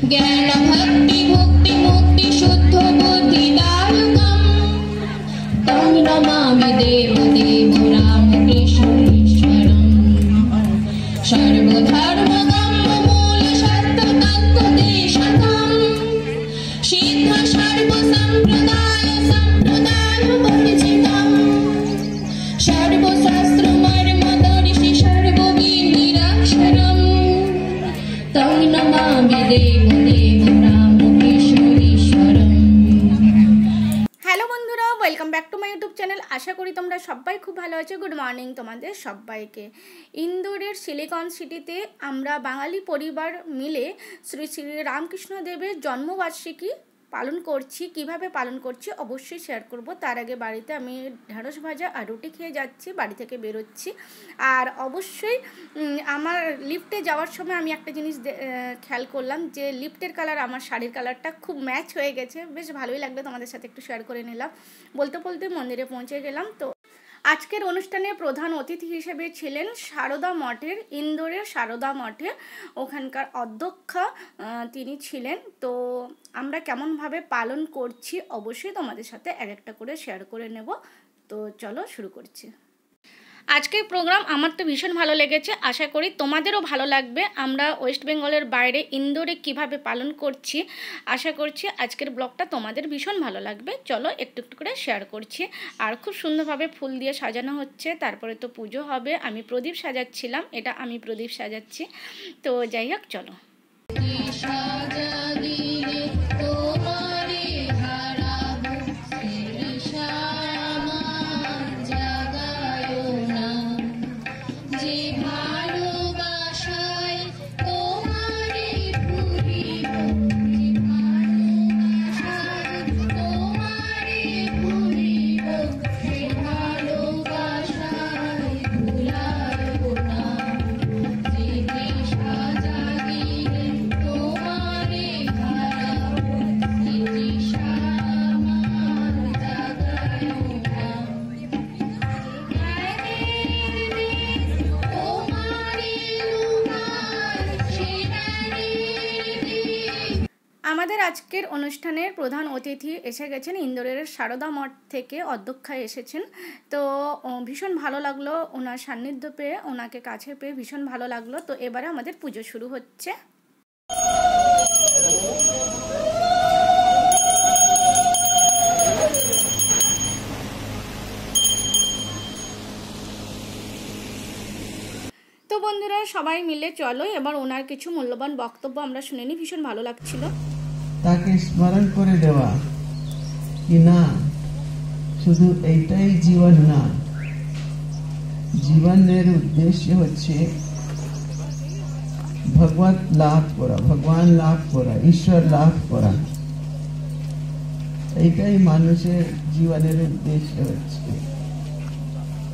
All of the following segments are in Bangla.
ज्ञान भक्ति मुक्ति मुक्ति शुद्ध बुद्धिदायकम् तं नमामि देवदेव रामकृष्णेश्वरम् सर्वधर्मगं मूलशब्दतत्त्वदेशकम् सिद्ध सर्वसम्प्रदाय वर्जितम् सर्वशास्त्रमर्मदर्शि सर्वविधिरक्षरम् तं नमामि देवदेव रामकृष्णेश्वरम्। হ্যালো বন্ধুরা, welcome back to my YouTube channel. আশা করি তোমরা সবাই খুব ভালো আছো। গুড মর্নিং তোমাদের সবাইকে। ইন্দোরের সিলিকন সিটিতে আমরা বাঙালি পরিবার মিলে শ্রী শ্রী রামকৃষ্ণ দেবের জন্মবার্ষিকী পালন করছি। কিভাবে পালন করছি অবশ্যই শেয়ার করব। তার আগে বাড়িতে আমি ঢেঁড়স ভাজা আর রুটি খেয়ে যাচ্ছি, বাড়ি থেকে বেরোচ্ছি। আর অবশ্যই আমার লিফটে যাওয়ার সময় আমি একটা জিনিস খেয়াল করলাম যে লিফটের কালার আমার শাড়ির কালারটা খুব ম্যাচ হয়ে গেছে। বেশ ভালোই লাগলো, তোমাদের সাথে একটু শেয়ার করে নিলাম। বলতে বলতে মন্দিরে পৌঁছে গেলাম। তো আজকের অনুষ্ঠানে প্রধান অতিথি হিসেবে ছিলেন সারদা মঠের, ইন্দোরের সারদা মঠে ওখানকার অধ্যক্ষা তিনি ছিলেন। তো আমরা কেমনভাবে পালন করছি অবশ্যই তোমাদের সাথে এক একটা করে শেয়ার করে নেব। তো চলো শুরু করছি। আজকের প্রোগ্রাম আমার তো ভীষণ ভালো লেগেছে, আশা করি তোমাদেরও ভালো লাগবে। আমরা ওয়েস্ট বেঙ্গলের বাইরে ইন্দোরে কিভাবে পালন করছি আশা করছি আজকের ব্লগটা তোমাদের ভীষণ ভালো লাগবে। চলো একটু একটু করে শেয়ার করছি। আর খুব সুন্দরভাবে ফুল দিয়ে সাজানো হচ্ছে। তারপরে তো পুজো হবে। আমি প্রদীপ সাজাচ্ছিলাম, এটা আমি প্রদীপ সাজাচ্ছি। তো যাই হোক চলো। আমাদের আজকের অনুষ্ঠানের প্রধান অতিথি এসে গেছেন ইন্দোরের সারদা মঠ থেকে, অধ্যক্ষা এসেছেন। তো ভীষণ ভালো লাগলো ওনার সান্নিধ্য পেয়ে, ওনাকে কাছে পেয়ে ভীষণ ভালো লাগলো। তো এবারে আমাদের পুজো শুরু হচ্ছে। তো বন্ধুরা সবাই মিলে চলো এবার ওনার কিছু মূল্যবান বক্তব্য আমরা শুনে নিই। ভীষণ ভালো লাগছিল। তাকে স্মরণ করে দেওয়া কি না শুধু এইটাই জীবন না, জীবনের উদ্দেশ্য হচ্ছে ভগবত লাভ করা, ভগবান লাভ করা, ঈশ্বর লাভ করা। এইটাই মানুষের জীবনের উদ্দেশ্য হচ্ছে।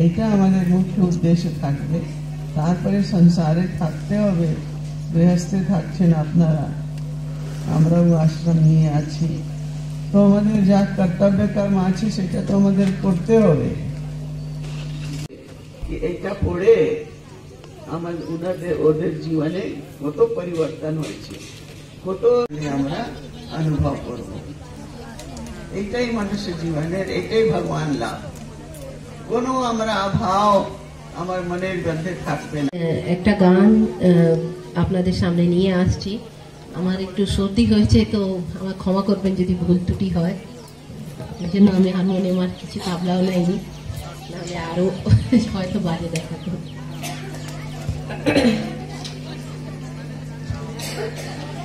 এটা আমাদের মুখ্য উদ্দেশ্য থাকবে। তারপরে সংসারে থাকতে হবে, গৃহস্থে থাকছেন আপনারা, আমরাও আশ্রম নিয়ে আছি। তো আমাদের যা কর্তব্য কর্ম আছে সেটা তো আমাদের করতে হবে। এটা পড়ে আমাদের ওদের জীবনে কত পরিবর্তন হয়েছে, কত আমরা অনুভব করব। এইটাই মানুষের জীবনের, এটাই ভগবান লাভ। কোনো আমরা অভাব আমার মনের মধ্যে থাকবে না। একটা গান আপনাদের সামনে নিয়ে আসছি। আমার একটু সর্দি হয়েছে, তো আমার ক্ষমা করবেন যদি ভুল ত্রুটি হয়। এই জন্য আমি হারমোনিয়াম আর কিছু তাবলাও নেইনি, নাহলে আরো হয়তো বাজে দেখাতো।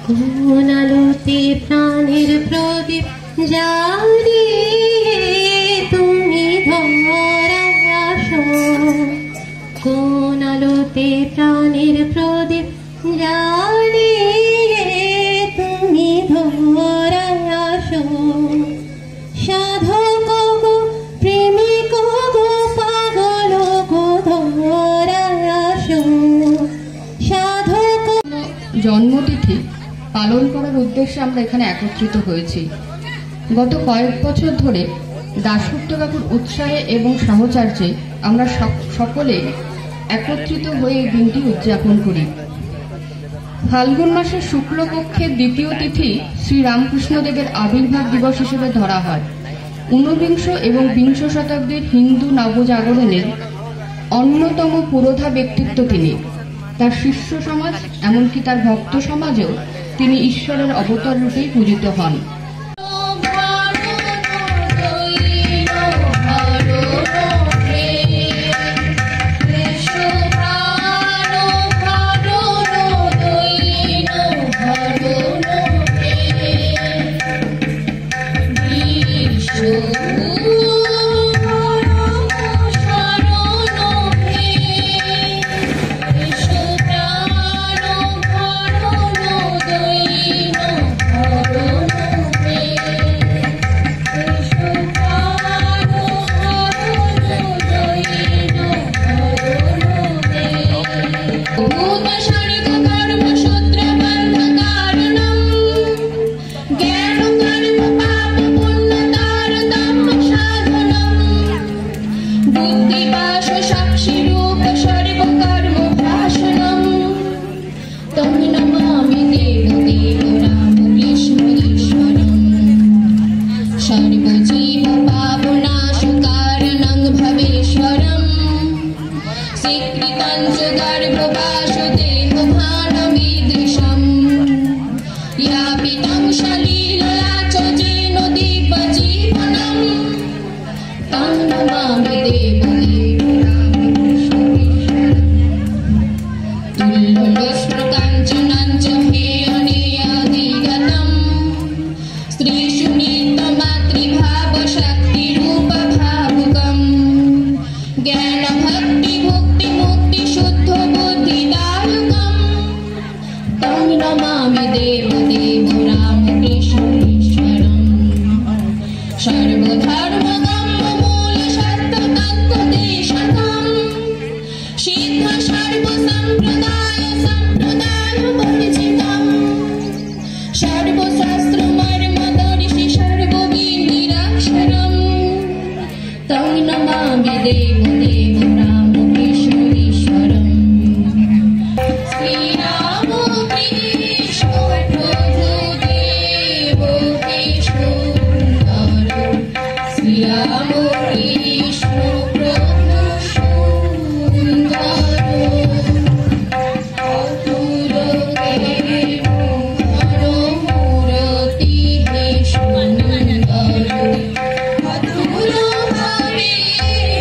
কোন আলোতে প্রাণের প্রদীপ জ্বালিয়ে তুমি ধরায় আসো, কোন আলোতে প্রাণের প্রদীপ জ্বালিয়ে তুমি ধরায় আসো, সাধক গো প্রেমিক গো পাগল গো ধরায় আসো, সাধক। জন্মতিথি পালন করার উদ্দেশ্যে আমরা এখানে একত্রিত হয়েছি। গত কয়েক বছর ধরে দাসগুপ্ত কাকুর উৎসাহে এবং সাহচর্যে আমরা সকলে একত্রিত হয়ে এই দিনটি উদযাপন করি। ফাল্গুন মাসের শুক্লপক্ষের দ্বিতীয় তিথি শ্রী রামকৃষ্ণদেবের আবির্ভাব দিবস হিসেবে ধরা হয়। ঊনবিংশ এবং বিংশ শতাব্দীর হিন্দু নবজাগরণের অন্যতম পুরোধা ব্যক্তিত্ব তিনি। তার শিষ্য সমাজ এমনকি তার ভক্ত সমাজেও তিনি ঈশ্বরের অবতার রূপেই পূজিত হন।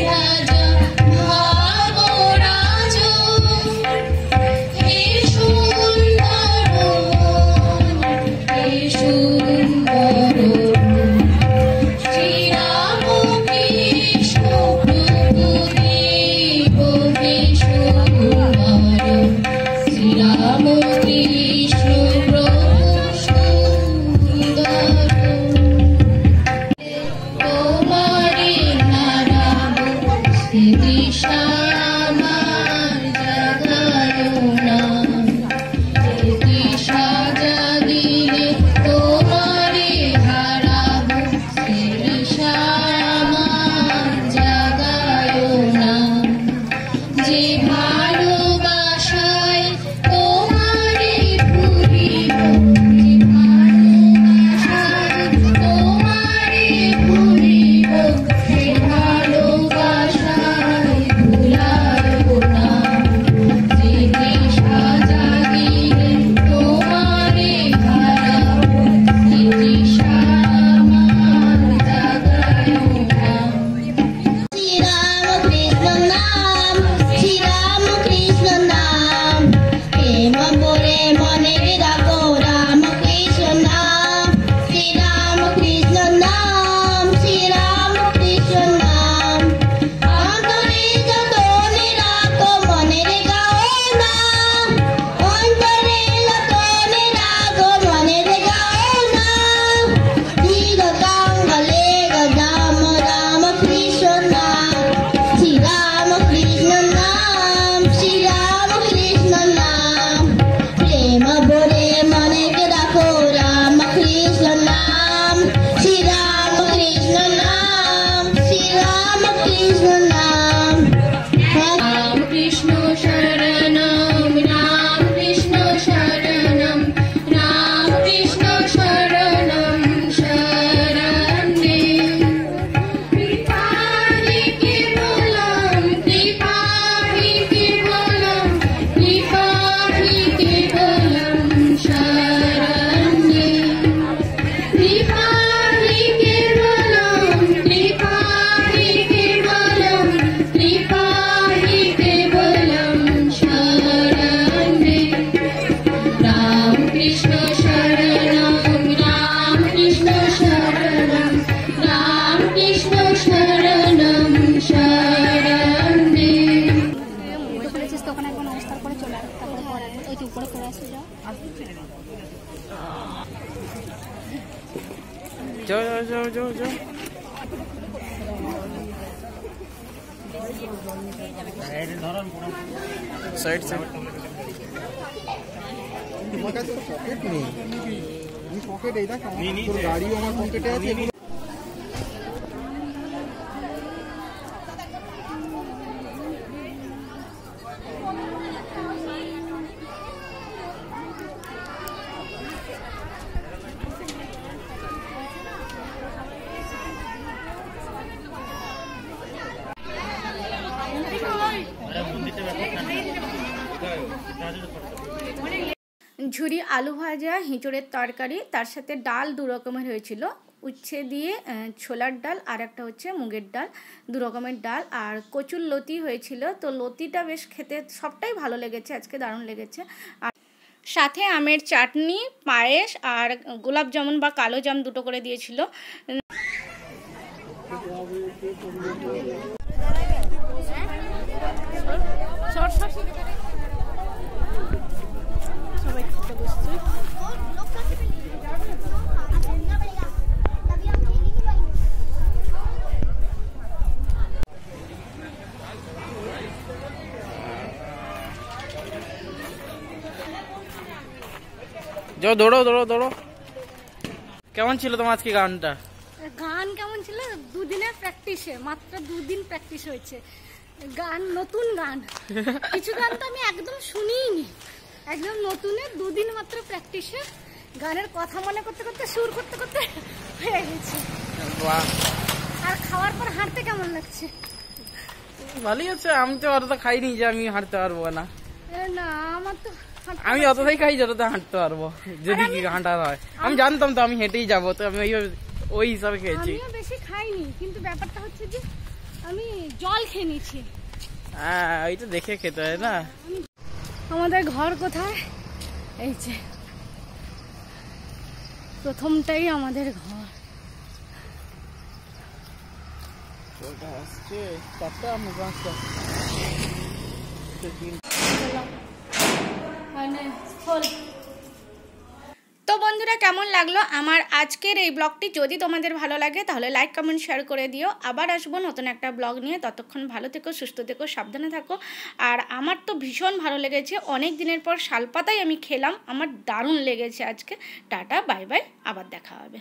Raja যাও যাও যাও যাও যাও। Side side. তোমার কাছে তো পকেট নেই, আমি পকেট এই দেখ তোর গাড়ি আমার পকেটে আছে। ঝুরি আলু ভাজা, হিঁচড়ের তরকারি, তার সাথে ডাল 2 রকমের হয়েছিল, উচ্ছে দিয়ে ছোলার ডাল, আর একটা হচ্ছে মুগের ডাল, 2 রকমের ডাল, আর কচুর লতি হয়েছিল। তো লতিটা বেশ খেতে সবটাই ভালো লেগেছে, আজকে দারুণ লেগেছে। আর সাথে আমের চাটনি, পায়েস আর গোলাপ জামুন বা কালো জাম 2টো করে দিয়েছিল। যাও দৌড়ো দৌড়ো দৌড়ো। কেমন ছিল তোমার আজকে গানটা? গান কেমন ছিল? 2 দিনের প্র্যাকটিসে, মাত্র 2 দিন প্র্যাকটিস হয়েছে। গান নতুন গান, কিছু গান তো আমি একদম শুনিনি, একদম নতুনে 2 দিন মাত্র প্র্যাকটিসে গানের কথা মনে করতে করতে সুর করতে করতে হয়ে গেছে। আর খাওয়ার পর হাঁটতে কেমন লাগছে? ভালোই আছে। আমি তো অতটা খাইনি যে আমি হাঁটতে পারবো না। না আমার তো আমি অতটাই খাই যতটা হাঁটতে পারবো, যদি কি হাঁটা হয়। আমি জানতাম তো আমি হেঁটেই যাবো, তো আমি ওই হিসাবে খেয়েছি। আমিও বেশি খাইনি, কিন্তু ব্যাপারটা হচ্ছে যে আমি জল খেয়ে নিয়েছি। হ্যাঁ, ওইটা দেখে খেতে হয় না। আমাদের ঘর কোথায়? এই যে প্রথমটাই আমাদের ঘর। আসছে 4টা আমি 5টা। তো বন্ধুরা, কেমন লাগলো আমার আজকের এই ব্লগটি? যদি তোমাদের ভালো লাগে তাহলে লাইক কমেন্ট শেয়ার করে দিও। আবার আসবো নতুন একটা ব্লগ নিয়ে। ততক্ষণ ভালো থেকো, সুস্থ থেকো, সাবধানে থাকো। আর আমার তো ভীষণ ভালো লেগেছে, অনেক দিনের পর শালপাতাই আমি খেলাম, আমার দারুণ লেগেছে আজকে। টাটা, বাই বাই, আবার দেখা হবে।